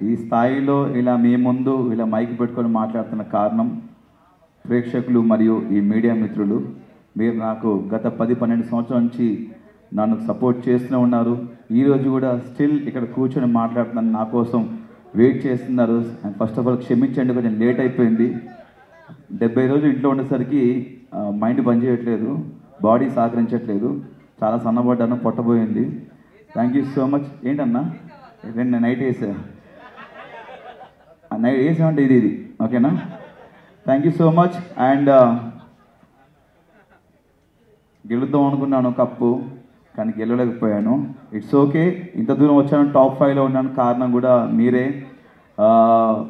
ఈ స్థాయిలో ఇలా మీ ముందు ఇలా మైక్ పెట్టుకొని మాట్లాడుతున్న కారణం ప్రేక్షకులు మరియు ఈ మీడియా మిత్రులు. మీరు నాకు గత 10-12 సంవత్సరాల నుంచి నన్ను సపోర్ట్ చేస్తూనే ఉన్నారు. ఈరోజు కూడా స్టిల్ ఇక్కడ కూర్చొని మాట్లాడుతున్నాను, నా కోసం వెయిట్ చేస్తున్నారు. ఫస్ట్ ఆఫ్ ఆల్ క్షమించండి, కొంచెం లేట్ అయిపోయింది. 70 రోజులు ఇంట్లో ఉండేసరికి మైండ్ పనిచేయట్లేదు, బాడీ సహకరించట్లేదు, చాలా సన్నబడ్డాను, పొట్టబోయింది. Thank you so much. ఏంటన్నా రెండు నైట్ వేసా, నైట్ వేసామంటే ఇది ఓకేనా? Thank you so much. And గెలుద్దాం అనుకున్నాను కప్పు, కానీ గెలవలేకపోయాను. It's okay. ఇంత దూరం వచ్చాను, టాప్ 5లో ఉన్నాను, కారణం కూడా మీరే.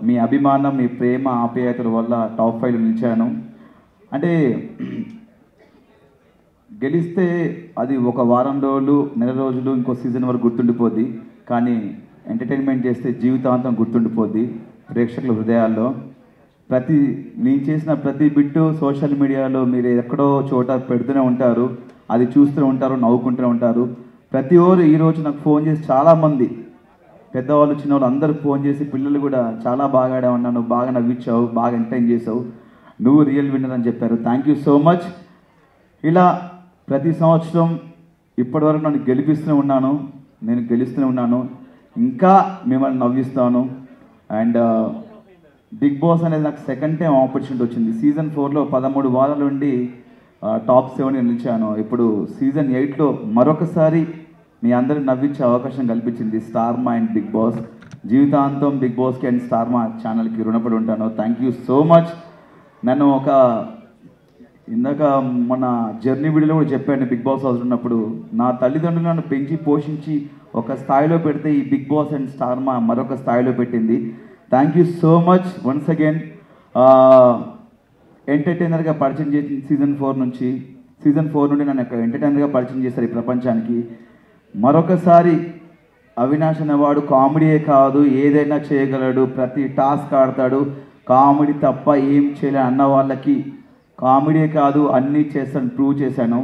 మీ అభిమానం, మీ ప్రేమ, ఆప్యాయతల వల్ల టాప్ 5లో నిలిచాను. అంటే గెలిస్తే అది ఒక వారం రోజులు, నెల రోజులు, ఇంకో సీజన్ వరకు గుర్తుండిపోద్ది. కానీ ఎంటర్టైన్మెంట్ చేస్తే జీవితాంతం గుర్తుండిపోద్ది ప్రేక్షకుల హృదయాల్లో. నేను చేసిన ప్రతి బిట్టు సోషల్ మీడియాలో మీరు ఎక్కడో చోట పెడుతూనే ఉంటారు, అది చూస్తూనే ఉంటారు, నవ్వుకుంటూనే ఉంటారు. ప్రతి ఒక్కరు ఈరోజు నాకు ఫోన్ చేసి, చాలామంది పెద్దవాళ్ళు చిన్నవాళ్ళు అందరూ ఫోన్ చేసి, పిల్లలు కూడా చాలా బాగా ఆడామన్నాను, బాగా నవ్వించావు, బాగా ఎంటర్టైన్ చేసావు, నువ్వు రియల్ విన్నర్ అని చెప్పారు. Thank you so much. ఇలా ప్రతి సంవత్సరం ఇప్పటివరకు నన్ను గెలిపిస్తూనే ఉన్నాను, నేను గెలుస్తూనే ఉన్నాను, ఇంకా మిమ్మల్ని నవ్విస్తాను. అండ్ బిగ్ బాస్ అనేది నాకు సెకండ్ టైం ఆపర్చునిటీ వచ్చింది. సీజన్ 4లో 13 వారాల నుండి టాప్ 7 నిలిచాను. ఇప్పుడు సీజన్ 8లో మరొకసారి మీ అందరిని నవ్వించే అవకాశం కల్పించింది స్టార్ మా అండ్ బిగ్ బాస్. జీవితాంతం బిగ్ బాస్కి అండ్ స్టార్ మా ఛానల్కి రుణపడి ఉంటాను. Thank you so much. నన్ను ఇందాక మన జర్నీ వీడియోలో కూడా చెప్పాను, బిగ్ బాస్ హౌస్ ఉన్నప్పుడు నా తల్లిదండ్రులు నన్ను పెంచి పోషించి ఒక స్థాయిలో పెడితే ఈ బిగ్ బాస్ అండ్ స్టార్ మా మరొక స్థాయిలో పెట్టింది. Thank you so much once again. ఎంటర్టైనర్గా పరిచయం చేసిన సీజన్ 4 నుండి నన్ను ఎంటర్టైనర్గా పరిచయం చేశారు ఈ ప్రపంచానికి. మరొకసారి అవినాష్ అనేవాడు కామెడీయే కాదు, ఏదైనా చేయగలడు, ప్రతి టాస్క్ ఆడతాడు, కామెడీ తప్ప ఏం చేయలే అన్న వాళ్ళకి కామెడీయే కాదు అన్నీ చేస్తాను ప్రూవ్ చేశాను.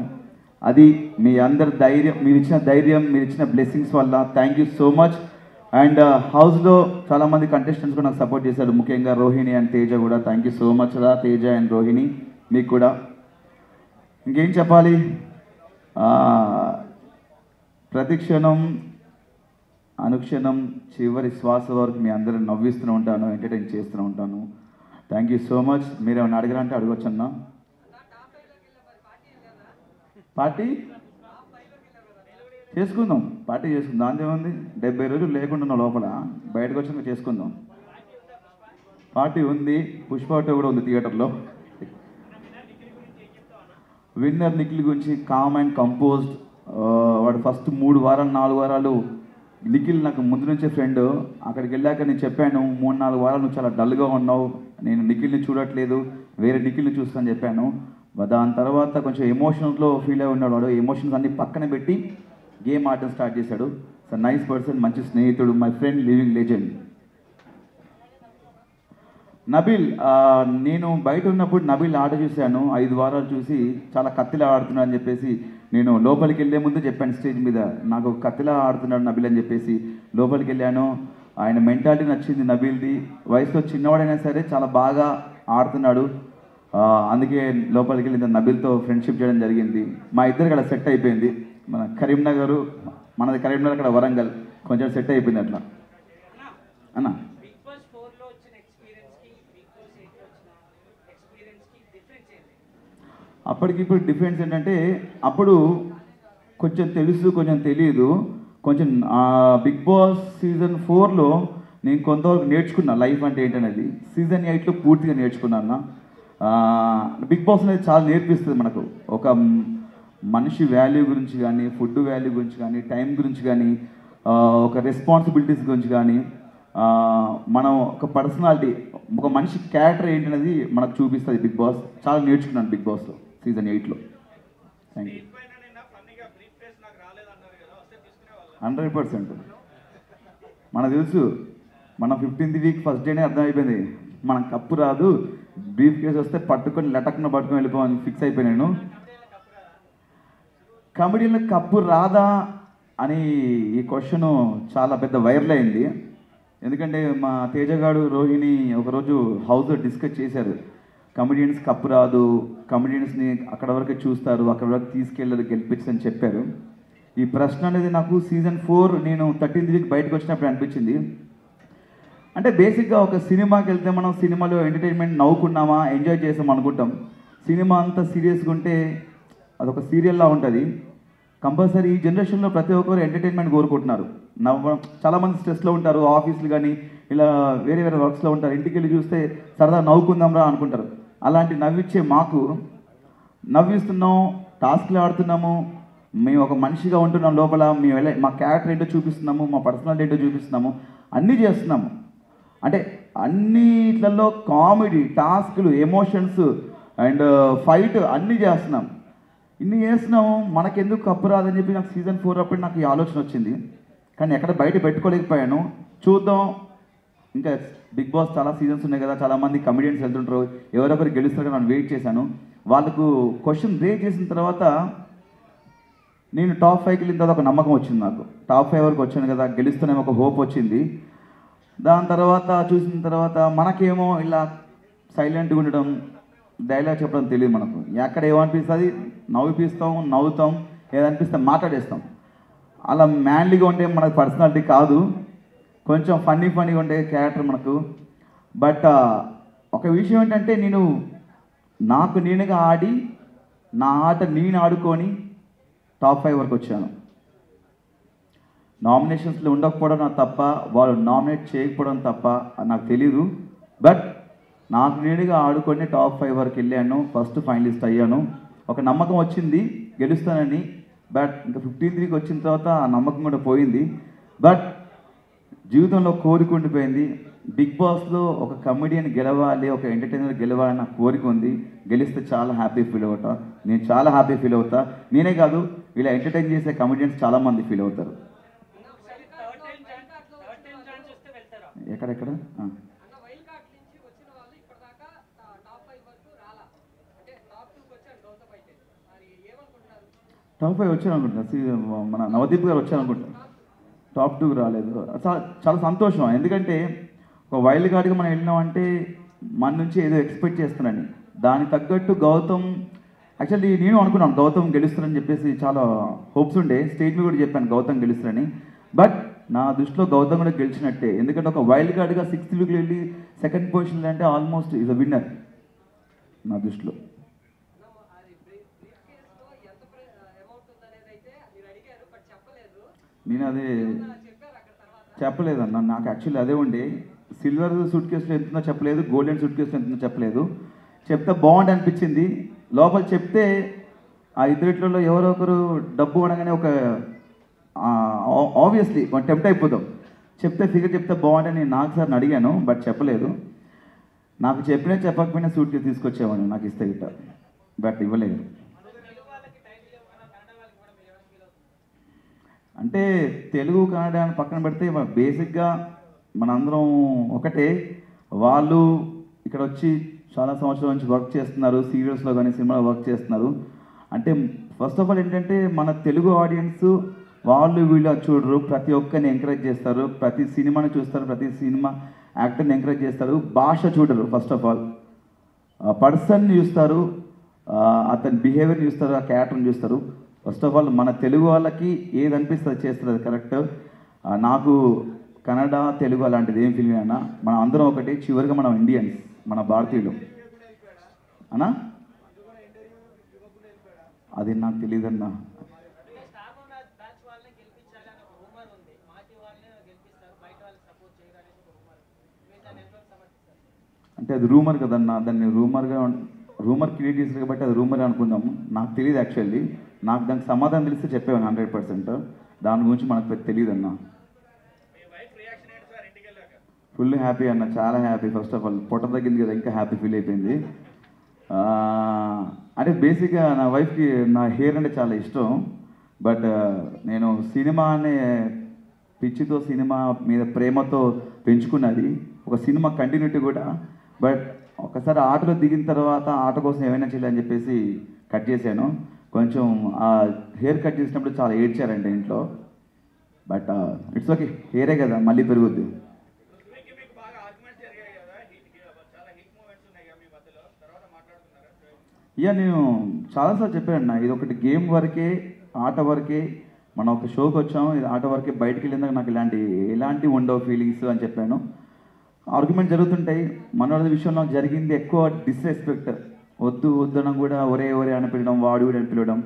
అది మీ అందరి ధైర్యం, మీరు ఇచ్చిన ధైర్యం, మీరు ఇచ్చిన బ్లెస్సింగ్స్ వల్ల. Thank you so much. And హౌస్లో చాలామంది కంటెస్టెంట్స్ కూడా నాకు సపోర్ట్ చేశారు, ముఖ్యంగా రోహిణి అండ్ తేజ కూడా. థ్యాంక్ యూ సో మచ్ రా తేజ అండ్ రోహిణి, మీకు కూడా. ఇంకేం చెప్పాలి, ప్రతి క్షణం అనుక్షణం చివరి శ్వాస వరకు మీ అందరిని నవ్విస్తూనే ఉంటాను, ఎంటర్టైన్ చేస్తూనే ఉంటాను. Thank you so much. మీరు ఏమైనా అడగరంటే అడగొచ్చన్నా. పార్టీ చేసుకుందాం, పార్టీ చేసుకుందాం, దాంతో ఏముంది. 70 రోజులు లేకుండా లోపల, బయటకు వచ్చినాక చేసుకుందాం. పార్టీ ఉంది, పుష్ప కూడా ఉంది థియేటర్లో. విన్నర్ నిఖిల్ గురించి కామ్ అండ్ కంపోజ్డ్. వాడు ఫస్ట్ 3 వారాలు 4 వారాలు నిఖిల్ నాకు ముందు నుంచే ఫ్రెండ్. అక్కడికి వెళ్ళాక నేను చెప్పాను, 3-4 వారాలు నువ్వు చాలా డల్గా ఉన్నావు, నేను నిఖిల్ని చూడట్లేదు, వేరే నిఖిల్ని చూస్తాను చెప్పాను. దాని తర్వాత కొంచెం ఎమోషన్స్లో ఫీల్ అయి ఉన్నాడు. వాడు ఎమోషన్స్ అన్ని పక్కన పెట్టి గేమ్ ఆడటం స్టార్ట్ చేశాడు. సార్ నైస్ పర్సన్, మంచి స్నేహితుడు, my friend, living legend. Nabeel, నేను బయట ఉన్నప్పుడు నబీల్ ఆట చూశాను, 5 వారాలు చూసి చాలా కత్తిలా ఆడుతున్నాడు అని చెప్పేసి నేను లోపలికి వెళ్ళే ముందు చెప్పాను స్టేజ్ మీద, నాకు కత్తిలా ఆడుతున్నాడు నబీల్ అని చెప్పేసి. లోపలికి వెళ్ళాను, ఆయన మెంటాలిటీ నచ్చింది నబీల్ది. వయసులో చిన్నవాడైనా సరే చాలా బాగా ఆడుతున్నాడు, అందుకే లోపలికి వెళ్ళి నబీల్తో ఫ్రెండ్షిప్ చేయడం జరిగింది. మా ఇద్దరు అక్కడ సెట్ అయిపోయింది. మన కరీంనగర్, మనది కరీంనగర్, అక్కడ వరంగల్, కొంచెం సెట్ అయిపోయింది అట్లా అన్న. అప్పటికిప్పుడు డిఫరెన్స్ ఏంటంటే, అప్పుడు కొంచెం తెలుసు కొంచెం తెలియదు. కొంచెం బిగ్ బాస్ సీజన్ 4లో నేను కొంతవరకు నేర్చుకున్నా లైఫ్ అంటే ఏంటనేది. సీజన్ 8లో పూర్తిగా నేర్చుకున్నాను. బిగ్ బాస్ అనేది చాలా నేర్పిస్తుంది మనకు, ఒక మనిషి వాల్యూ గురించి కానీ, ఫుడ్ వాల్యూ గురించి కానీ, టైం గురించి కానీ, ఒక రెస్పాన్సిబిలిటీస్ గురించి కానీ, మనం ఒక పర్సనాలిటీ, ఒక మనిషి క్యారెక్టర్ ఏంటనేది మనకు చూపిస్తుంది బిగ్ బాస్. చాలా నేర్చుకున్నాను బిగ్ బాస్లో సీజన్ 8లో. Thank you. 100%. మనకు తెలుసు, మన 15th వీక్ ఫస్ట్ డేనే అర్థమైపోయింది, మనం కప్పు రాదు, బ్రీఫ్ కేసు వస్తే పట్టుకొని లటక్ను పట్టుకొని వెళ్ళిపోవని ఫిక్స్ అయిపోయాను. కమెడీలో కప్పు రాదా అని ఈ క్వశ్చన్ చాలా పెద్ద వైరల్ అయింది. ఎందుకంటే మా తేజగాడు రోహిణి ఒకరోజు హౌస్లో డిస్కస్ చేశారు. కమెడియన్స్ కప్పు రాదు, కమెడియన్స్ని అక్కడ వరకు చూస్తారు, అక్కడ వరకు తీసుకెళ్ళరు, గెలిపించని చెప్పారు. ఈ ప్రశ్న అనేది నాకు సీజన్ 4 నేను 13th వీక్ బయటకు వచ్చినప్పుడు అనిపించింది. అంటే బేసిక్గా ఒక సినిమాకి వెళ్తే మనం సినిమాలో ఎంటర్టైన్మెంట్ నవ్వుకున్నామా, ఎంజాయ్ చేసాం అనుకుంటాం. సినిమా అంతా సీరియస్గా ఉంటే అదొక సీరియల్లా ఉంటుంది. కంపల్సరీ ఈ జనరేషన్లో ప్రతి ఒక్కరు ఎంటర్టైన్మెంట్ కోరుకుంటున్నారు. చాలామంది స్ట్రెస్లో ఉంటారు, ఆఫీసులు కానీ ఇలా వేరే వేరే వర్క్స్లో ఉంటారు. ఇంటికి వెళ్ళి చూస్తే సరదా నవ్వుకుందాంరా అనుకుంటారు. అలాంటి నవ్విచ్చే మాకు నవ్విస్తున్నాం, టాస్క్లు ఆడుతున్నాము, మేము ఒక మనిషిగా ఉంటున్నాం లోపల, మేము మా క్యారెక్టర్ ఏంటో చూపిస్తున్నాము, మా పర్సనాలిటీ ఏంటో చూపిస్తున్నాము, అన్నీ చేస్తున్నాము. అంటే అన్నిట్లలో కామెడీ, టాస్క్లు, ఎమోషన్స్ అండ్ ఫైట్ అన్నీ చేస్తున్నాం. ఇన్ని చేస్తున్నాము, మనకెందుకు కప్పు రాదని చెప్పి నాకు సీజన్ 4 అప్పుడు నాకు ఈ ఆలోచన వచ్చింది. కానీ ఎక్కడ బయట పెట్టుకోలేకపోయాను. చూద్దాం, ఇంకా బిగ్ బాస్ చాలా సీజన్స్ ఉన్నాయి కదా, చాలామంది కమెడియన్స్ వెళ్తుంటారు, ఎవరెవరు గెలుస్తారో నేను వెయిట్ చేశాను. వాళ్ళకు క్వశ్చన్ రేజ్ చేసిన తర్వాత నేను టాప్ 5కి వెళ్ళిన తర్వాత ఒక నమ్మకం వచ్చింది. నాకు టాప్ 5 వరకు వచ్చాను కదా, గెలుస్తూనే ఒక హోప్ వచ్చింది. దాని తర్వాత చూసిన తర్వాత మనకేమో ఇలా సైలెంట్గా ఉండడం, డైలాగ్ చెప్పడం తెలియదు. మనకు ఎక్కడ ఏమనిపిస్తుంది నవ్విపిస్తాం, నవ్వుతాం, ఏదనిపిస్తే మాట్లాడేస్తాం. అలా మ్యాన్లీగా ఉంటే మనకు పర్సనాలిటీ కాదు, కొంచెం ఫన్నీగా ఉండే క్యారెక్టర్ మనకు. బట్ ఒక విషయం ఏంటంటే, నేను నాకు నేనుగా ఆడి నా ఆట నేను ఆడుకొని టాప్ 5 వరకు వచ్చాను. నామినేషన్స్లో ఉండకపోవడం నాకు తప్ప, వాళ్ళు నామినేట్ చేయకపోవడం తప్ప నాకు తెలీదు. బట్ నాకు నేనుగా ఆడుకొని టాప్ 5 వరకు వెళ్ళాను, ఫస్ట్ ఫైనలిస్ట్ అయ్యాను. ఒక నమ్మకం వచ్చింది గెలుస్తానని. బట్ ఇంకా 15th వీక్ వచ్చిన తర్వాత ఆ నమ్మకం కూడా పోయింది. బట్ జీవితంలో కోరిక ఉండిపోయింది. బిగ్ బాస్లో ఒక కమెడియన్ గెలవాలి, ఒక ఎంటర్టైనర్ గెలవాలి నాకు కోరిక ఉంది. గెలిస్తే చాలా హ్యాపీ ఫీల్ అవుతా, నేను చాలా హ్యాపీ ఫీల్ అవుతా. నేనే కాదు, ఇలా ఎంటర్టైన్ చేసే కమెడియన్స్ చాలామంది ఫీల్ అవుతారు. ఎక్కడెక్కడ టాప్ 5 వచ్చాను అనుకుంటా. మన నవదీప్ గారు వచ్చారు అనుకుంటా, టాప్ 2 రాలేదు. చాలా సంతోషం. ఎందుకంటే ఒక వైల్డ్ కార్డ్గా మనం వెళ్ళినామంటే మన నుంచి ఏదో ఎక్స్పెక్ట్ చేస్తున్నాను. దానికి తగ్గట్టు గౌతమ్, యాక్చువల్లీ నేను అనుకున్నాను గౌతమ్ గెలుస్తారని చెప్పేసి, చాలా హోప్స్ ఉండే. స్టేజ్ మీద కూడా చెప్పాను గౌతమ్ గెలుస్తారని. బట్ నా దృష్టిలో గౌతమ్ కూడా గెలిచినట్టే. ఎందుకంటే ఒక వైల్డ్ కార్డ్గా 6th వీక్లో వెళ్ళి 2nd పొజిషన్లో అంటే ఆల్మోస్ట్ ఈజ్ అ విన్నర్ నా దృష్టిలో. నేను అదే చెప్పలేదన్న, నాకు యాక్చువల్లీ అదే ఉండే. సిల్వర్ సూట్ కేసులో ఎంతుందో చెప్పలేదు, గోల్డెన్ సూట్ కేసులో ఎంతుందో చెప్పలేదు. చెప్తే బాగుండి అనిపించింది. లోపల చెప్తే ఆ ఇద్దరిట్లలో ఎవరో ఒకరు డబ్బు అనగానే ఒక ఆబ్వియస్లీ టెంప్ట్ అయిపోతాం. చెప్తే ఫిగర్ చెప్తే బాగుంటే నేను నాకు సార్ని అడిగాను, బట్ చెప్పలేదు. నాకు చెప్పినా చెప్పకపోయినా సూట్ కేసు తీసుకొచ్చేవాడిని నాకు ఇస్తే గిట్ట, బట్ ఇవ్వలేదు. అంటే తెలుగు కన్నడ అని పక్కన పెడితే బేసిక్గా మనందరం ఒకటే. వాళ్ళు ఇక్కడ వచ్చి చాలా సంవత్సరాల నుంచి వర్క్ చేస్తున్నారు, సీరియల్స్లో కానీ సినిమాలో వర్క్ చేస్తున్నారు. అంటే ఫస్ట్ ఆఫ్ ఆల్ ఏంటంటే మన తెలుగు ఆడియన్స్ వాళ్ళు వీళ్ళు చూడరు, ప్రతి ఒక్కరిని ఎంకరేజ్ చేస్తారు, ప్రతి సినిమాని చూస్తారు, ప్రతి సినిమా యాక్టర్ని ఎంకరేజ్ చేస్తారు. భాష చూడరు, ఫస్ట్ ఆఫ్ ఆల్ పర్సన్ని చూస్తారు, అతని బిహేవియర్ని చూస్తారు, ఆ క్యారెక్టర్ని చూస్తారు. ఫస్ట్ ఆఫ్ ఆల్ మన తెలుగు వాళ్ళకి ఏది అనిపిస్తుంది చేస్తుంది, అది కరెక్ట్. నాకు కన్నడ తెలుగు అలాంటిది ఏం ఫీలింగ్ అయినా మనం అందరం ఒకటి. చివరిగా మనం ఇండియన్స్, మన భారతీయులు అన్నా. అది నాకు తెలియదన్నా. అంటే అది రూమర్ కదన్నా, దాన్ని రూమర్ క్రియేట్ చేశారు కాబట్టి అది రూమర్ అనుకుందాము. నాకు తెలియదు యాక్చువల్లీ. నాకు దానికి సమాధానం తెలిస్తే చెప్పేవాను 100%. దాని గురించి మనకు తెలియదు అన్న. ఫుల్ హ్యాపీ అన్న, చాలా హ్యాపీ. ఫస్ట్ ఆఫ్ ఆల్ పొట్ట తగ్గింది కదా, ఇంకా హ్యాపీ ఫీల్ అయిపోయింది. అంటే బేసిక్గా నా వైఫ్కి నా హెయిర్ అంటే చాలా ఇష్టం. బట్ నేను సినిమా అనే పిచ్చితో, సినిమా మీద ప్రేమతో పెంచుకున్నది. ఒక సినిమా కంటిన్యూటీ కూడా. బట్ ఒకసారి ఆటలో దిగిన తర్వాత ఆట కోసం ఏమైనా చేయాలని చెప్పేసి కట్ చేశాను. కొంచెం ఆ హెయిర్ కట్ చేసినప్పుడు చాలా ఏడ్చారంటే ఇంట్లో. బట్ ఇట్స్ ఓకే, హెయిరే కదా, మళ్ళీ పెరుగుద్ది. ఇక నేను చాలాసార్లు చెప్పాను, ఇది ఒకటి గేమ్ వరకే, ఆట వరకే, మనం ఒక షోకి వచ్చాము, ఇది ఆట వరకే, బయటికి వెళ్ళిందాక నాకు ఎలాంటి ఉండవు ఫీలింగ్స్ అని చెప్పాను. ఆర్గ్యుమెంట్ జరుగుతుంటాయి, మనోడి విషయంలో జరిగింది ఎక్కువ డిస్రెస్పెక్ట్, వద్దు వద్దనం కూడా ఒరే ఒరే అని పిలవడం, వాడు కూడా అని పిలవడం.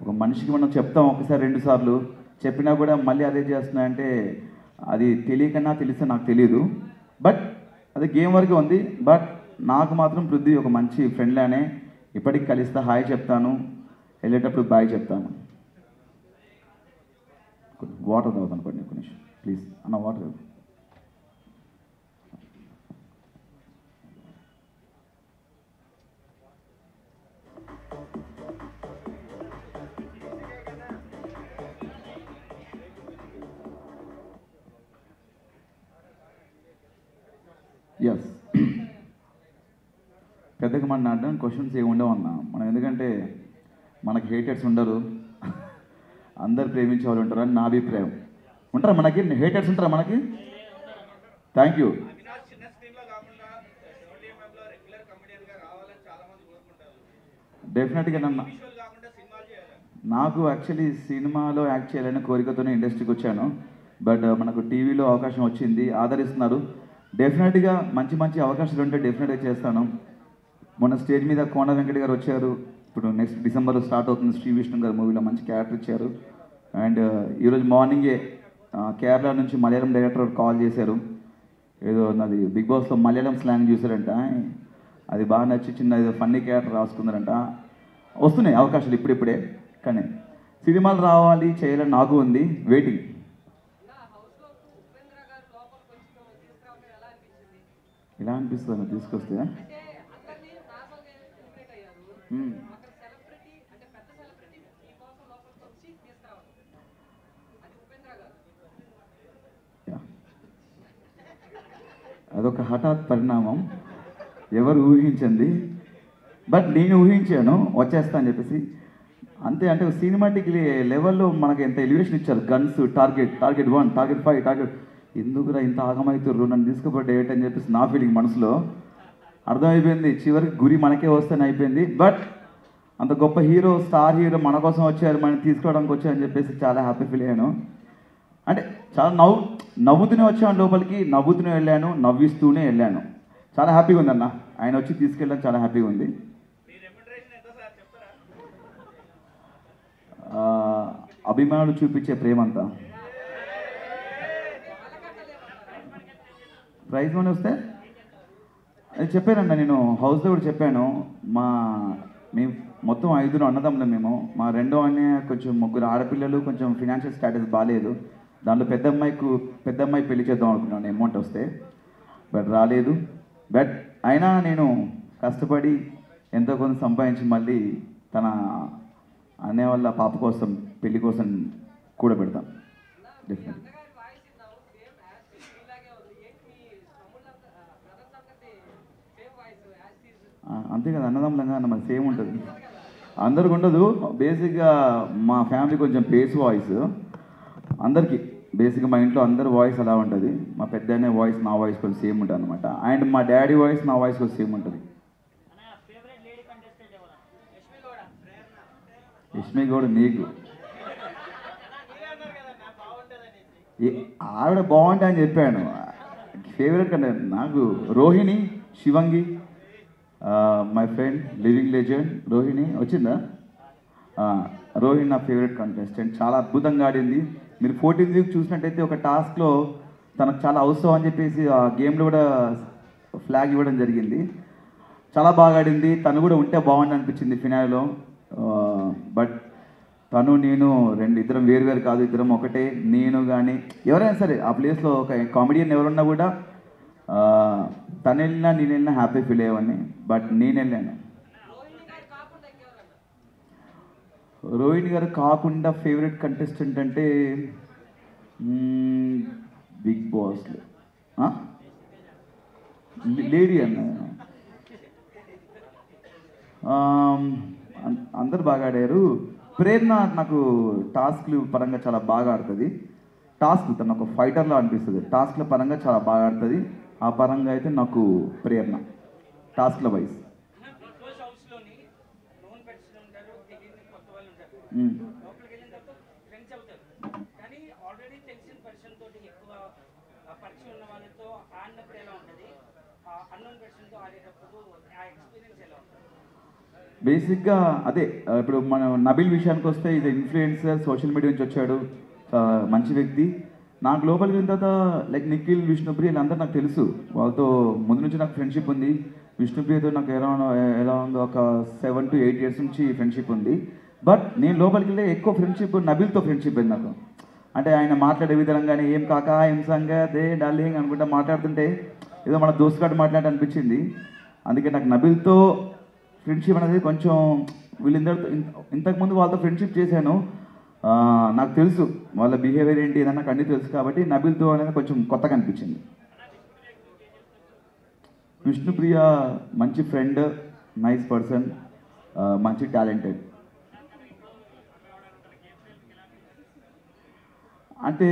ఒక మనిషికి మనం చెప్తాం ఒకసారి 2 సార్లు చెప్పినా కూడా మళ్ళీ అదే చేస్తున్నాయంటే అది తెలియకన్నా తెలిస్తే నాకు తెలియదు. బట్ అది గేమ్ వరకే ఉంది. బట్ నాకు మాత్రం పృథ్వీ ఒక మంచి ఫ్రెండ్లానే, ఇప్పటికి కలిస్తే హాయ్ చెప్తాను, వెళ్ళేటప్పుడు బాయ్ చెప్తాను. వాటర్ తాగుతాను కొన్ని నిమిషం ప్లీజ్ అన్న, వాటర్. ఎస్, పెద్దగా మన అడ్డం క్వశ్చన్స్ ఏమి ఉండవు అన్న మనం, ఎందుకంటే మనకి హేటర్స్ ఉండరు, అందరు ప్రేమించే వాళ్ళు ఉంటారు అని నా అభిప్రాయం. ఉంటారా మనకి హేటర్స్? ఉంటారా మనకి? Thank you. డెఫినెట్గా నాకు యాక్చువల్లీ సినిమాలో యాక్ట్ చేయాలని కోరికతోనే ఇండస్ట్రీకి వచ్చాను. బట్ మనకు టీవీలో అవకాశం వచ్చింది, ఆదరిస్తున్నారు. డెఫినెట్గా మంచి మంచి అవకాశాలు ఉంటే డెఫినెట్గా చేస్తాను. మొన్న స్టేజ్ మీద కోన వెంకట గారు వచ్చారు, ఇప్పుడు నెక్స్ట్ డిసెంబర్లో స్టార్ట్ అవుతుంది శ్రీ విష్ణు గారు మూవీలో మంచి క్యారెక్టర్ ఇచ్చారు. అండ్ ఈరోజు మార్నింగే కేరళ నుంచి మలయాళం డైరెక్టర్ కాల్ చేశారు, ఏదో నాది బిగ్ బాస్లో మలయాళం స్లాంగ్ చూసారంట, అది బాగా నచ్చి చిన్న ఏదో ఫన్నీ క్యారెక్టర్ రాసుకున్నారంట. వస్తున్నాయి అవకాశాలు ఇప్పుడిప్పుడే, కానీ సినిమాలు రావాలి చేయాలని నాకు ఉంది, వెయిటింగ్. ఇలా అనిపిస్తుంది తీసుకొస్తే. అదొక హఠాత్ పరిణామం, ఎవరు ఊహించింది, బట్ నేను ఊహించాను వచ్చేస్తా అని చెప్పేసి. అంతే, అంటే సినిమాటిక్ లెవెల్లో మనకి ఎంత ఎలివేషన్ ఇచ్చారు, గన్స్, టార్గెట్ 1, టార్గెట్ 5, టార్గెట్, ఎందుకురా ఇంత ఆగమవుతుర్రు నన్ను తీసుకుపోయి డేట్ అని చెప్పేసి నా ఫీలింగ్ మనసులో అర్థమైపోయింది. చివరికి గురి మనకే వస్తేనే అయిపోయింది. బట్ అంత గొప్ప హీరో, స్టార్ హీరో మన కోసం వచ్చారు, మనం తీసుకోవడానికి వచ్చారని చెప్పేసి చాలా హ్యాపీ ఫీల్ అయ్యాను. అంటే చాలా నవ్వుతూనే వచ్చాను లోపలికి, నవ్వుతూనే వెళ్ళాను, నవ్విస్తూనే వెళ్ళాను. చాలా హ్యాపీగా ఉంది అన్న, ఆయన వచ్చి తీసుకెళ్ళడం చాలా హ్యాపీగా ఉంది. అభిమానులు చూపించే ప్రేమంతా ప్రైజ్ మనీ వస్తే అది చెప్పానన్న, నేను హౌస్లో కూడా చెప్పాను. మేము మొత్తం 5 అన్నదమ్ములు మేము. మా రెండో అన్నయ్య కొంచెం 3 ఆడపిల్లలు, కొంచెం ఫినాన్షియల్ స్టేటస్ బాగాలేదు. దాంట్లో పెద్ద అమ్మాయి పెళ్లి చేద్దాం అనుకున్నాను అమౌంట్ వస్తే, బట్ రాలేదు. బట్ అయినా నేను కష్టపడి ఎంతో కొంత సంపాదించి మళ్ళీ తన అన్నయ్య వాళ్ళ పాప కోసం, పెళ్లి కోసం కూడా పెడతాను డెఫినెట్. అంతే కదా, అన్నదమ్ములంగా మన సేమ్ ఉంటుంది, అందరికి ఉండదు. బేసిక్గా మా ఫ్యామిలీ కొంచెం బేస్ వాయిస్, అందరికీ బేసిక్గా మా ఇంట్లో అందరి వాయిస్ అలా ఉంటుంది. మా పెద్దనే వాయిస్ నా వాయిస్ కొంచెం సేమ్ ఉంటుంది అనమాట. అండ్ మా డాడీ వాయిస్ నా వాయిస్ కొంచెం సేమ్ ఉంటుంది. యష్మి గౌడ్ నీకు ఆవిడ బాగుంటుంది అని చెప్పాను. ఫేవరెట్ కంటే నాకు Rohini, Shivangi, my friend living legend Rohini వచ్చిందా? రోహిణి నా ఫేవరెట్ కంటెస్టెంట్, చాలా అద్భుతంగా ఆడింది. మీరు 14th వీక్ చూసినట్టయితే ఒక టాస్క్లో తనకు చాలా అవసరం అని చెప్పేసి ఆ గేమ్లో కూడా ఫ్లాగ్ ఇవ్వడం జరిగింది. చాలా బాగా ఆడింది, తను కూడా ఉంటే బాగుంది అనిపించింది ఫినాల్లో. బట్ తను నేను ఇద్దరం వేరు కాదు, ఇద్దరం ఒకటే. నేను కానీ ఎవరైనా సరే ఆ ప్లేస్లో ఒక కామెడియన్ ఎవరున్నా కూడా తను వెళ్ళినా నేను వెళ్ళినా హ్యాపీ ఫీల్ అయ్యేవాడిని. బట్ నేను వెళ్ళాను. రోహిణి గారు కాకుండా ఫేవరెట్ కంటెస్టెంట్ అంటే బిగ్ బాస్లో లేడీ అన్న, అందరు బాగా ఆడారు. ప్రేరణ నాకు టాస్క్లు పరంగా చాలా బాగా ఆడుతుంది. తను ఒక ఫైటర్లో అనిపిస్తుంది, టాస్క్ల పరంగా చాలా బాగా ఆడుతుంది. ఆ పరంగా అయితే నాకు ప్రేరణ టాస్క్ల వైజ్. బేసిక్గా అదే ఇప్పుడు మనం నబిల్ విషయానికి వస్తే ఇది ఇన్ఫ్లుయెన్సర్, సోషల్ మీడియా నుంచి వచ్చాడు, మంచి వ్యక్తి. నాకు లోపలికి వెళ్ళిన తర్వాత లైక్ నిఖిల్, విష్ణుప్రియ వీళ్ళందరూ నాకు తెలుసు, వాళ్ళతో ముందు నుంచి నాకు ఫ్రెండ్షిప్ ఉంది. విష్ణుప్రియతో నాకు ఎలా ఉందో ఒక 7 to 8 years నుంచి ఫ్రెండ్షిప్ ఉంది. బట్ నేను లోపలికి వెళ్ళి ఎక్కువ ఫ్రెండ్షిప్ నబిల్తో ఫ్రెండ్షిప్ అయింది నాకు. అంటే ఆయన మాట్లాడే విధంగానే ఏం కాకా ఏం సంగతే డార్లింగ్ అనుకుంటా మాట్లాడుతుంటే ఏదో మన దోస్తుగాడు మాట్లాడి అనిపించింది. అందుకే నాకు నబిల్తో ఫ్రెండ్షిప్ అనేది కొంచెం వీళ్ళందరితో ఇంతకుముందు వాళ్ళతో ఫ్రెండ్షిప్ చేశాను, నాకు తెలుసు వాళ్ళ బిహేవియర్ ఏంటి ఏదన్నా నాకు అన్నీ తెలుసు. కాబట్టి నబిల్తో అనేది కొంచెం కొత్తగా అనిపించింది. విష్ణుప్రియ మంచి ఫ్రెండ్, నైస్ పర్సన్, మంచి టాలెంటెడ్. అంటే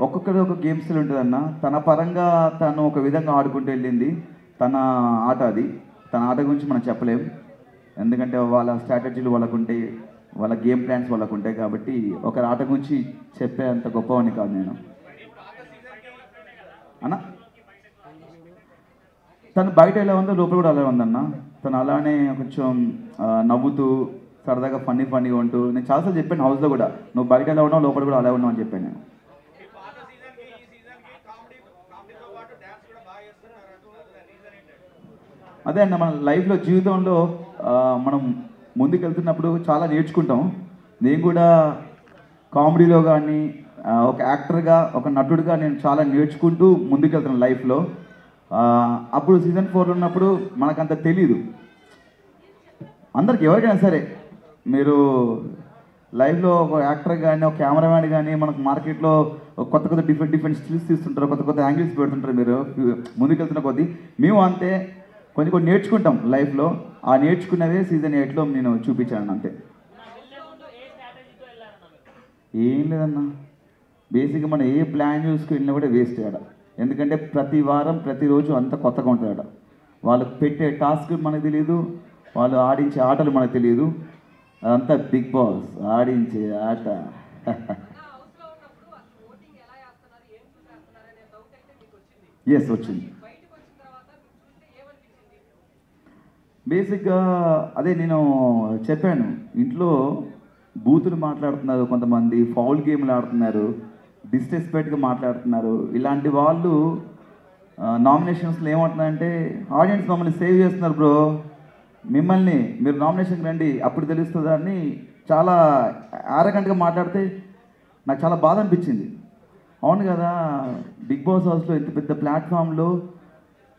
ఒక్కొక్కరి ఒక గేమ్ స్టైల్ ఉంటుందన్న. తన పరంగా తను ఒక విధంగా ఆడుకుంటూ వెళ్ళింది, తన ఆట అది. తన ఆట గురించి మనం చెప్పలేం, ఎందుకంటే వాళ్ళ స్ట్రాటజీలు వాళ్ళకు ఉంటాయి, వాళ్ళ గేమ్ ప్లాన్స్ వాళ్ళకు ఉంటాయి. కాబట్టి ఒకరి ఆట గురించి చెప్పే అంత గొప్పవాడిని కాదు నేను అన్న. తను బయట ఎలా ఉందో లోపల కూడా అలాగే ఉందన్న. తను అలానే కొంచెం నవ్వుతూ సరదాగా ఫన్నీగా ఉంటూ, నేను చాలాసార్లు చెప్పాను హౌస్లో కూడా, నువ్వు బయట ఎలా ఉన్నావు లోపల కూడా అలా ఉన్నావు అని చెప్పాను నేను. అదే అన్న, మన లైఫ్లో జీవితంలో మనం ముందుకెళ్తున్నప్పుడు చాలా నేర్చుకుంటాం. నేను కూడా కామెడీలో కానీ ఒక యాక్టర్గా, ఒక నటుడిగా నేను చాలా నేర్చుకుంటూ ముందుకెళ్తున్నాను లైఫ్లో. అప్పుడు సీజన్ 4 ఉన్నప్పుడు మనకంత తెలీదు. అందరికి ఎవరికైనా సరే మీరు లైఫ్లో ఒక యాక్టర్ కానీ, ఒక కెమెరామ్యాన్ కానీ, మనకు మార్కెట్లో కొత్త డిఫరెంట్ స్కిల్స్ తీస్తుంటారు, కొత్త యాంగిల్స్ పెడుతుంటారు. మీరు ముందుకెళ్తున్న కొద్దీ మేము అంతే కొన్ని నేర్చుకుంటాం లైఫ్లో. ఆ నేర్చుకున్నవే సీజన్ 8లో నేను చూపించాను అంతే. ఏం లేదన్నా, బేసిక్గా మనం ఏ ప్లాన్ చూసుకు వెళ్ళినా కూడా వేస్ట్ ఆడ. ఎందుకంటే ప్రతి వారం ప్రతిరోజు అంత కొత్తగా ఉంటుంది ఆడ. వాళ్ళు పెట్టే టాస్క్ మనకు తెలియదు, వాళ్ళు ఆడించే ఆటలు మనకు తెలియదు. అదంతా బిగ్ బాస్ ఆడించే ఆట. ఎస్ వచ్చింది. బేసిక్గా అదే నేను చెప్పాను, ఇంట్లో బూతులు మాట్లాడుతున్నారు కొంతమంది, ఫౌల్ గేమ్లు ఆడుతున్నారు, డిస్రెస్పెక్ట్గా మాట్లాడుతున్నారు. ఇలాంటి వాళ్ళు నామినేషన్స్లో ఏమంటున్నారంటే, ఆడియన్స్ మమ్మల్ని సేవ్ చేస్తున్నారు బ్రో, మిమ్మల్ని మీరు నామినేషన్కి రండి అప్పుడు తెలుస్తుంది అని చాలా ఆరగంటగా మాట్లాడితే నాకు చాలా బాధ అనిపించింది. అవును కదా, బిగ్ బాస్ హౌస్లో ఇంత పెద్ద ప్లాట్ఫామ్లో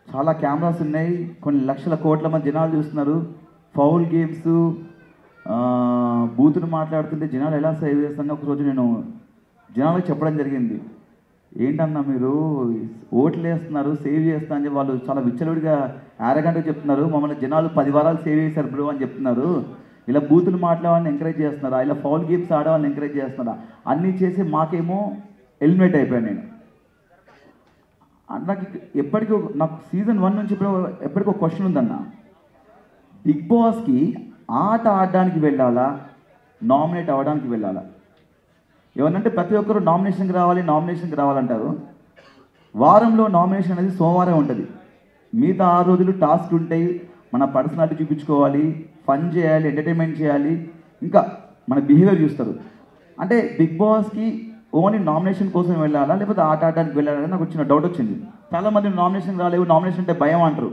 చాలా కెమెరాస్ ఉన్నాయి, కొన్ని లక్షల కోట్ల మంది జనాలు చూస్తున్నారు, ఫౌల్ గేమ్స్ బూతులు మాట్లాడుతుంటే జనాలు ఎలా సేవ్ చేస్తారని ఒకరోజు నేను జనాలకు చెప్పడం జరిగింది. ఏంటన్నా మీరు ఓట్లు వేస్తున్నారు, సేవ్ చేస్తున్నా అని వాళ్ళు చాలా విచ్చలవిడిగా ఆరగంటగా చెప్తున్నారు, మమ్మల్ని జనాలు 10 వారాలు సేవ్ చేశారు బ్రో అని చెప్తున్నారు. ఇలా బూతులు మాట్లాడేవాళ్ళని ఎంకరేజ్ చేస్తున్నారా, ఇలా ఫౌల్ గేమ్స్ ఆడేవాళ్ళని ఎంకరేజ్ చేస్తున్నారా, అన్నీ చేసి మాకేమో ఎలిమినేట్ అయిపోయాను నేను. నాకు ఎప్పటికీ నాకు సీజన్ 1 నుంచి ఎప్పటికీ ఒక క్వశ్చన్ ఉందన్న, బిగ్ బాస్కి ఆట ఆడడానికి వెళ్ళాలా, నామినేట్ అవ్వడానికి వెళ్ళాలా? ఏమనంటే ప్రతి ఒక్కరు నామినేషన్కి రావాలంటారు. వారంలో నామినేషన్ అనేది సోమవారం ఉంటుంది, మిగతా 6 రోజులు టాస్క్ ఉంటాయి, మన పర్సనాలిటీ చూపించుకోవాలి, ఫన్ చేయాలి, ఎంటర్టైన్మెంట్ చేయాలి, ఇంకా మన బిహేవియర్ చూస్తారు. అంటే బిగ్ బాస్కి ఓన్లీ నామినేషన్ కోసం వెళ్ళాలా లేకపోతే ఆట ఆడడానికి వెళ్ళాలని నాకు వచ్చిన డౌట్ వచ్చింది. చాలామంది నామినేషన్ రాలేవు, నామినేషన్ అంటే భయం అంటారు.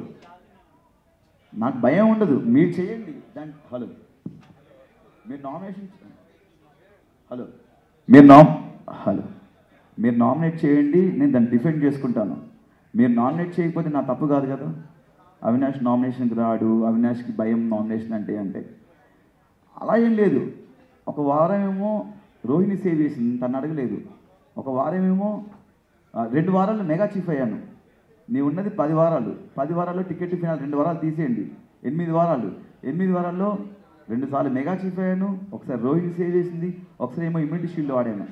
నాకు భయం ఉండదు, మీరు చేయండి దాని. హలో, మీరు నామినేషన్ మీరు నామినేట్ చేయండి, నేను దాన్ని డిఫెండ్ చేసుకుంటాను. మీరు నామినేట్ చేయకపోతే నా తప్పు కాదు కదా. అవినాష్ నామినేషన్కి రాడు, అవినాష్కి భయం నామినేషన్ అంటే అలా ఏం లేదు. ఒక వారం ఏమో రోహిణి సేవ్ చేసింది, తను అడగలేదు. ఒక వారం ఏమో 2 వారాలు మెగా చీఫ్ అయ్యాను. నీ ఉన్నది 10 వారాలు, 10 వారాల్లో టికెట్ ఫినాల్ 2 వారాలు తీసేయండి, 8 వారాలు. 8 వారాల్లో 2 సార్లు మెగా చీఫ్ అయ్యాను, ఒకసారి రోహిణి సేవ్ చేసింది, ఒకసారి ఏమో ఇమ్యూనిటీ షీల్డ్ ఆడాను,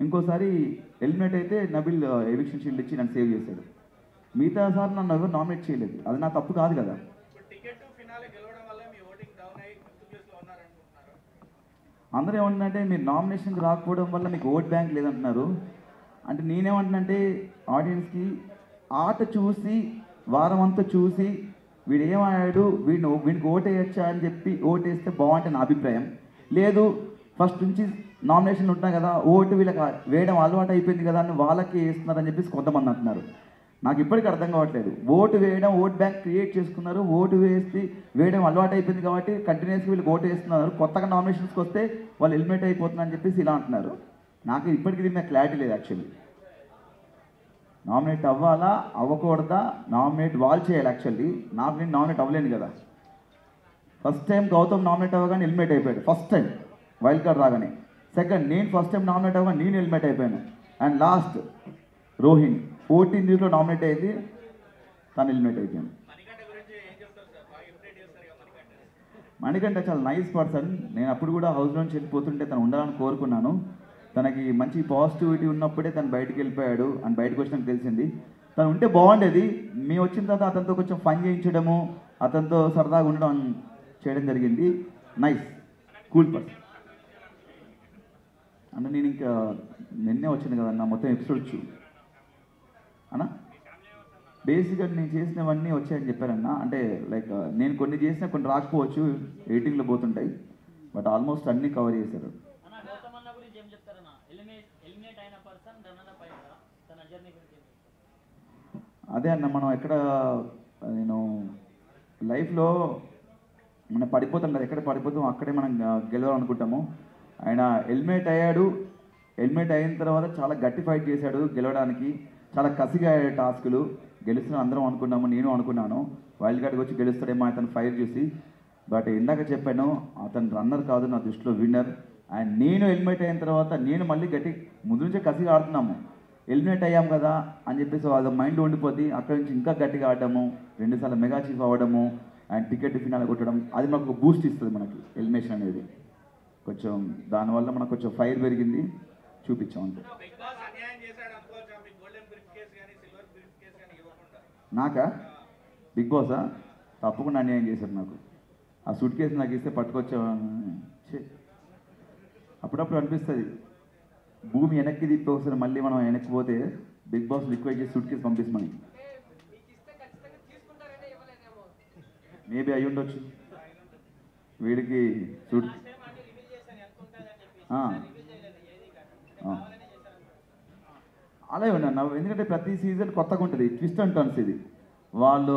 ఇంకోసారి ఎలిమినేట్ అయితే నబిల్ ఎవిక్షన్ షీల్డ్ ఇచ్చి నన్ను సేవ్ చేశాడు. మిగతా సార్ నన్ను ఎవరు నామినేట్ చేయలేదు, అది నా తప్పు కాదు కదా. అందరూ ఏమంటున్నారంటే మీరు నామినేషన్కి రాకపోవడం వల్ల మీకు ఓట్ బ్యాంక్ లేదంటున్నారు. అంటే నేనేమంటున్నానంటే ఆడియన్స్కి ఆట చూసి వారం అంతా చూసి వీడు ఏమయ్యాడు, వీడికి ఓటేయచ్చా అని చెప్పి ఓటేస్తే బాగుంటే నా అభిప్రాయం. లేదు ఫస్ట్ నుంచి నామినేషన్లు ఉంటున్నాయి కదా, ఓటు వీళ్ళకి వేయడం అలవాటు అయిపోయింది కదా అని వాళ్ళకి వేస్తున్నారని చెప్పేసి కొంతమంది అంటున్నారు. నాకు ఇప్పటికీ అర్థం కావట్లేదు. ఓటు వేయడం, ఓట్ బ్యాంక్ క్రియేట్ చేసుకున్నారు, ఓటు వేయడం అలవాటు అయిపోయింది కాబట్టి కంటిన్యూస్గా వీళ్ళకి ఓటు వేస్తున్నారు. కొత్తగా నామినేషన్స్కి వస్తే వాళ్ళు ఎలిమినేట్ అయిపోతున్నారని చెప్పేసి ఇలా అంటున్నారు. నాకు ఇప్పటికీ దీని మీద క్లారిటీ లేదు. యాక్చువల్లీ నామినేట్ అవ్వాలా అవ్వకూడదా, నామినేట్ వాళ్ళు చేయాలి. యాక్చువల్లీ నేను నామినేట్ అవ్వలేను కదా. ఫస్ట్ టైం గౌతమ్ నామినేట్ అవ్వగానే ఎలిమినేట్ అయిపోయాడు, ఫస్ట్ టైం వైల్డ్ కార్డ్ రాగానే. సెకండ్ నేను ఫస్ట్ టైం నామినేట్ అవ్వగా నేను ఎలిమినేట్ అయిపోయాను. అండ్ లాస్ట్ రోహిణి 14 న్యూస్లో నామినేట్ అయ్యింది, తను ఎలిమినేట్ అయిపోయాను. మణికంఠ చాలా నైస్ పర్సన్. నేను అప్పుడు కూడా హౌస్ నుంచి వెళ్ళిపోతుంటే తను ఉండాలని కోరుకున్నాను. తనకి మంచి పాజిటివిటీ ఉన్నప్పుడే తను బయటికి వెళ్ళిపోయాడు అని బయటకు వచ్చినాక తెలిసింది. తను ఉంటే బాగుండేది. మేము వచ్చిన తర్వాత అతనితో కొంచెం ఫన్ చేయించడము, అతనితో సరదాగా ఉండడం చేయడం జరిగింది. నైస్ కూల్ పర్సన్ అన్న. నేను ఇంకా నిన్నే వచ్చింది కదన్న మొత్తం ఎపిసోడ్ అన్న. బేసిక్గా నేను చేసినవన్నీ వచ్చాయని చెప్పారన్న. అంటే లైక్ నేను కొన్ని చేసినా కొన్ని రాకపోవచ్చు, ఎడిటింగ్లో పోతుంటాయి, బట్ ఆల్మోస్ట్ అన్నీ కవర్ చేశారు. అదే అన్న, మనం ఎక్కడ నేను లైఫ్లో మనం పడిపోతాం కదా, ఎక్కడ పడిపోతాం అక్కడే మనం గెలవాలనుకుంటాము. ఆయన ఎలిమినేట్ అయ్యాడు. ఎలిమినేట్ అయిన తర్వాత చాలా గట్టి ఫైట్ చేశాడు గెలవడానికి. చాలా కసిగా అయ్యాడు టాస్కులు. గెలుస్తున్నా అందరం అనుకున్నాము, నేను అనుకున్నాను వైల్డ్ కార్డ్కి వచ్చి గెలుస్తాడేమో అతను ఫైట్ చూసి. బట్ ఇందాక చెప్పాను, అతను రన్నర్ కాదు నా దృష్టిలో విన్నర్. అండ్ నేను ఎలిమినేట్ అయిన తర్వాత నేను మళ్ళీ గట్టి ముందు నుంచే కసిగా ఆడుతున్నాము. ఎలిమినేట్ అయ్యాం కదా అని చెప్పేసి అది మైండ్లో ఉండిపోద్ది. అక్కడి నుంచి ఇంకా గట్టిగా ఆడటము, 2 సార్లు మెగా చీఫ్ అవ్వడము, అండ్ టికెట్ ఫినాల్ కొట్టడం, అది మనకు బూస్ట్ ఇస్తుంది. మనకి ఎలిమినేషన్ అనేది కొంచెం దానివల్ల మనకు కొంచెం ఫైర్ పెరిగింది, చూపించాం అంతే. నాకా బిగ్ బాసా తప్పకుండా అన్యాయం చేశారు నాకు. ఆ సూట్ కేసు నాకు ఇస్తే పట్టుకొచ్చా. అప్పుడప్పుడు అనిపిస్తుంది భూమి వెనక్కి తిప్పి ఒకసారి మళ్ళీ మనం వెనక్కి పోతే బిగ్ బాస్ రిక్వెస్ట్ చేసి సూట్ కేసు పంపిస్తామని. మేబీ అయ్యి ఉండొచ్చు వీడికి సూట్. అలాగే ఉన్నా, ఎందుకంటే ప్రతి సీజన్ కొత్తగా ఉంటుంది, ట్విస్ట్ అండ్ టర్న్స్. ఇది వాళ్ళు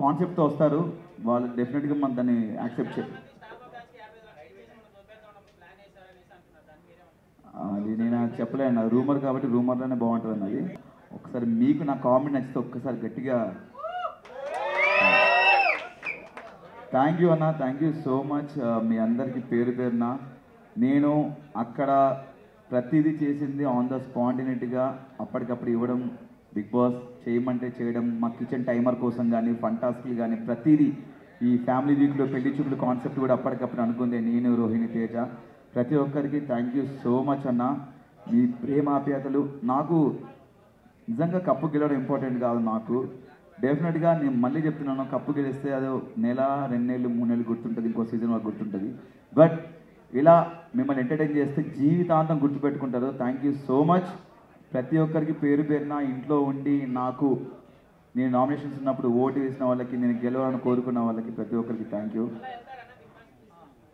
కాన్సెప్ట్తో వస్తారు, వాళ్ళు డెఫినెట్గా మనం దాన్ని యాక్సెప్ట్ చేయాలి. అది నేను చెప్పలేను, అది రూమర్ కాబట్టి రూమర్లోనే బాగుంటుంది అన్నది. ఒకసారి మీకు నా కామెంట్ నచ్చితే ఒక్కసారి గట్టిగా థ్యాంక్ యూ అన్న, థ్యాంక్ యూ సో మచ్. మీ అందరికీ పేరు పేరున నేను అక్కడ ప్రతిదీ చేసింది ఆన్ ద స్పాంటినిటీగా అప్పటికప్పుడు ఇవ్వడం, బిగ్ బాస్ చేయమంటే చేయడం, మా కిచెన్ టైమర్ కోసం కానీ ఫన్ టాస్క్లు కానీ ప్రతిదీ. ఈ ఫ్యామిలీ వీక్లో పెళ్లి చూపులు కాన్సెప్ట్ కూడా అప్పటికప్పుడు అనుకుందే నేను, రోహిణి, తేజ. ప్రతి ఒక్కరికి థ్యాంక్ యూ సో మచ్ అన్న. మీ ప్రేమాప్యాతలు నాకు నిజంగా కప్పు గెలవడం ఇంపార్టెంట్ కాదు నాకు. డెఫినెట్గా నేను మళ్ళీ చెప్తున్నాను, కప్పు గెలిస్తే అదో 1 2 నెలలు 3 నెలలు గుర్తుంటుంది, ఇంకో సీజన్ వరకు గుర్తుంటుంది. బట్ ఇలా మిమ్మల్ని ఎంటర్టైన్ చేస్తే జీవితాంతం గుర్తుపెట్టుకుంటారు. Thank you so much. ప్రతి ఒక్కరికి పేరు పేరున ఇంట్లో ఉండి నాకు నేను నామినేషన్స్ ఉన్నప్పుడు ఓటు వేసిన వాళ్ళకి, నేను గెలవాలని కోరుకున్న వాళ్ళకి ప్రతి ఒక్కరికి థ్యాంక్ యూ.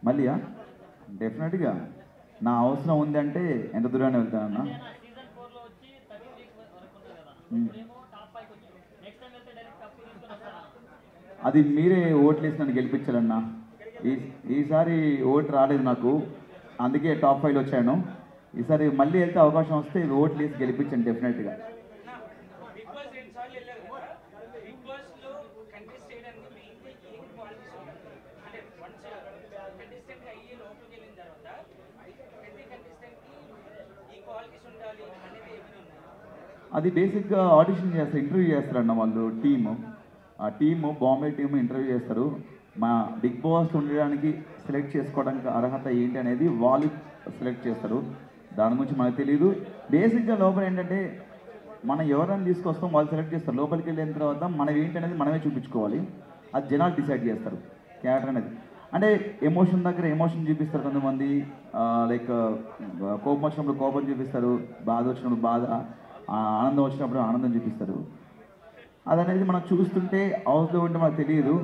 మళ్ళీ డెఫినెట్గా నా అవసరం ఉందంటే ఎంత దూరాన్ని వెళ్తానన్నా. అది మీరే ఓట్లు వేసి నన్ను గెలిపించాలన్నా. ఈసారి ఓటు రాలేదు నాకు, అందుకే టాప్ 5 వచ్చాను. ఈసారి మళ్ళీ వెళ్తే అవకాశం వస్తే ఓట్లు వేసి గెలిపించండి డెఫినెట్గా. అది బేసిక్గా ఆడిషన్ చేస్తారు, ఇంటర్వ్యూ చేస్తారన్న వాళ్ళు టీము. ఆ టీము బాంబే టీము ఇంటర్వ్యూ చేస్తారు. మా బిగ్ బాస్ ఉండడానికి సెలెక్ట్ చేసుకోవడానికి అర్హత ఏంటి అనేది వాళ్ళు సెలెక్ట్ చేస్తారు. దాని గురించి మనకు తెలియదు. బేసిక్గా లోపల ఏంటంటే మనం ఎవరైనా తీసుకొస్తాం, వాళ్ళు సెలెక్ట్ చేస్తారు. లోపలికి వెళ్ళిన తర్వాత మనం ఏంటనేది మనమే చూపించుకోవాలి. అది జనాలు డిసైడ్ చేస్తారు క్యారెక్టర్ అనేది. అంటే ఎమోషన్ దగ్గర ఎమోషన్ చూపిస్తారు కొంతమంది, లైక్ కోపం వచ్చినప్పుడు కోపం చూపిస్తారు, బాధ వచ్చినప్పుడు బాధ, ఆనందం వచ్చినప్పుడు ఆనందం చూపిస్తారు. అదనేది మనం చూస్తుంటే హౌస్లో ఉంటే మనకు తెలియదు.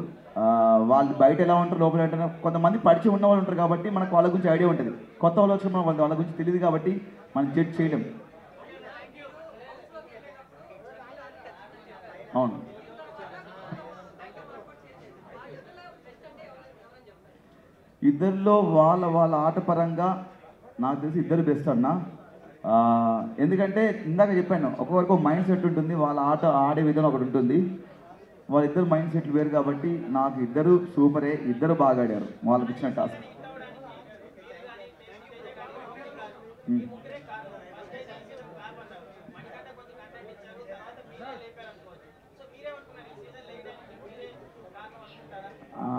వాళ్ళు బయట ఎలా ఉంటారు, లోపల ఉంటారు. కొంతమంది పరిచయం ఉన్న వాళ్ళు ఉంటారు కాబట్టి మనకు వాళ్ళ గురించి ఐడియా ఉంటుంది. కొత్త వాళ్ళు వచ్చిన వాళ్ళ గురించి తెలియదు కాబట్టి మనం జడ్జ్ చేయలేం. అవును, ఇద్దరిలో వాళ్ళ వాళ్ళ ఆట పరంగా నాకు తెలిసి ఇద్దరు బెస్ట్ అన్న. ఎందుకంటే ఇందాక చెప్పాను, ఒక్కొక్కరికి ఒక మైండ్ సెట్ ఉంటుంది, వాళ్ళ ఆట ఆడే విధానం ఒకటి ఉంటుంది. వాళ్ళిద్దరు మైండ్ సెట్లు వేరు కాబట్టి నాకు ఇద్దరు సూపరే, ఇద్దరు బాగా ఆడారు వాళ్ళకి ఇచ్చిన టాస్క్.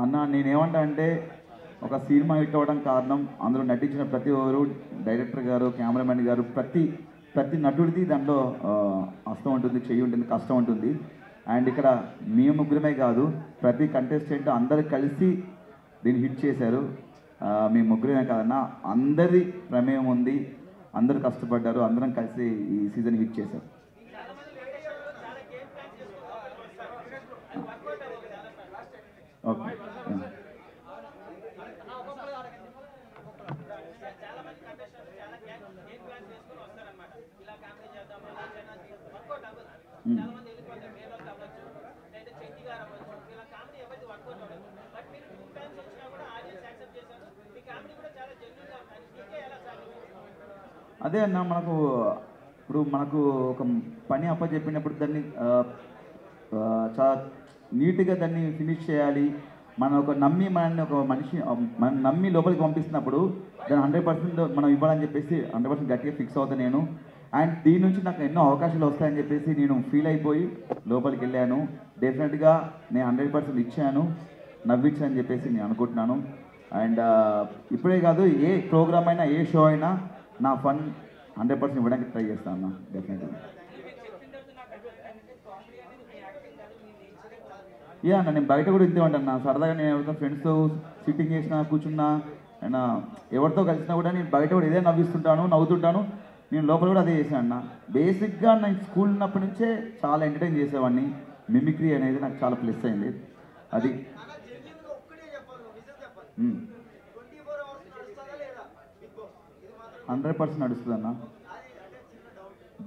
అన్న నేనేమంటా అంటే, ఒక సినిమా హిట్ అవ్వడం కారణం అందులో నటించిన ప్రతి ఒక్కరు, డైరెక్టర్ గారు, కెమెరామెన్ గారు, ప్రతి నటుడిది దాంట్లో హస్తం ఉంటుంది, చెయ్యి ఉంటుంది, కష్టం ఉంటుంది. అండ్ ఇక్కడ మేము ముగ్గురమే కాదు, ప్రతి కంటెస్టెంట్ అందరు కలిసి దీన్ని హిట్ చేశారు. మేము ముగ్గురమే కాదన్న, అందరి ప్రమేయం ఉంది, అందరూ కష్టపడ్డారు, అందరం కలిసి ఈ సీజన్ హిట్ చేశారు. ఓకే, అదే అన్న, మనకు ఒక పని అప్పచెప్పినప్పుడు దాన్ని చాలా నీట్గా దాన్ని ఫినిష్ చేయాలి. మనం ఒక మనిషి మనం నమ్మి లోపలికి పంపిస్తున్నప్పుడు దాన్ని 100% మనం ఇవ్వాలని చెప్పేసి 100% గట్టిగా ఫిక్స్ అవుతాను నేను. అండ్ దీని నుంచి నాకు ఎన్నో అవకాశాలు వస్తాయని చెప్పేసి నేను ఫీల్ అయిపోయి లోపలికి వెళ్ళాను. డెఫినెట్గా నేను 100% ఇచ్చాను, నవ్వించాను చెప్పేసి నేను అనుకుంటున్నాను. అండ్ ఇప్పుడే కాదు, ఏ ప్రోగ్రామ్ అయినా, ఏ షో అయినా నా ఫన్ 100% ఇవ్వడానికి ట్రై చేస్తాను అన్న, డెఫినెట్గా. యా అన్న, నేను బయట కూడా ఇంతే ఉంటాను. సరదాగా నేను ఎవరితో ఫ్రెండ్స్తో సిట్టింగ్ చేసినా, కూర్చున్నా, అయినా ఎవరితో కలిసినా కూడా నేను బయట కూడా ఇదే నవ్విస్తుంటాను, నవ్వుతుంటాను. నేను లోపల కూడా అదే చేశాను అన్న. బేసిక్గా నేను స్కూల్ ఉన్నప్పటి నుంచే చాలా ఎంటర్టైన్ చేసేవాడిని. మిమిక్రీ అనేది నాకు చాలా ప్లస్ అయింది. అది 100% నడుస్తుంది అన్న,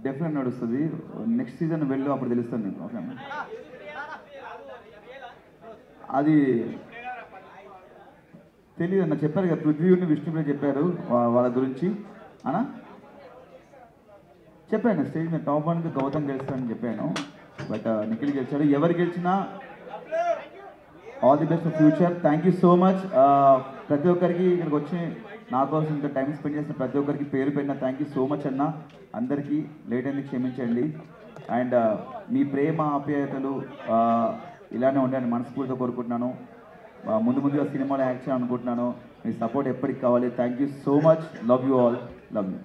డెఫినెట్ నడుస్తుంది. నెక్స్ట్ సీజన్ వెళ్ళు, అప్పుడు తెలుస్తుంది నీకు. ఓకే అన్న, అది తెలియదు అన్న, చెప్పారు కదా పృథ్వీని విష్ణుప్రియ చెప్పారు వాళ్ళ గురించి అన్న. చెప్పాను స్టేజ్ మీద టాప్ 1కి గౌతమ్ గెలుస్తాడని చెప్పాను, బట్ నిఖిల్ గెలిచాడు. ఎవరు గెలిచినా all the best for future. Thank you so much ప్రతి ఒక్కరికి, ఇక్కడికి వచ్చి నా కోసం ఇంత టైం స్పెండ్ చేసిన ప్రతి ఒక్కరికి పేరు పెట్టిన థ్యాంక్ యూ సో మచ్ అన్న. అందరికీ లేట్ అయింది, క్షమించండి. అండ్ మీ ప్రేమ ఆప్యాయతలు ఇలానే ఉండాలని మనస్ఫూర్తిగా కోరుకుంటున్నాను. ముందుగా సినిమాలో యాక్ట్ చేయాలనుకుంటున్నాను. మీ సపోర్ట్ ఎప్పటికి కావాలి. Thank you so much. Love you all. Love you.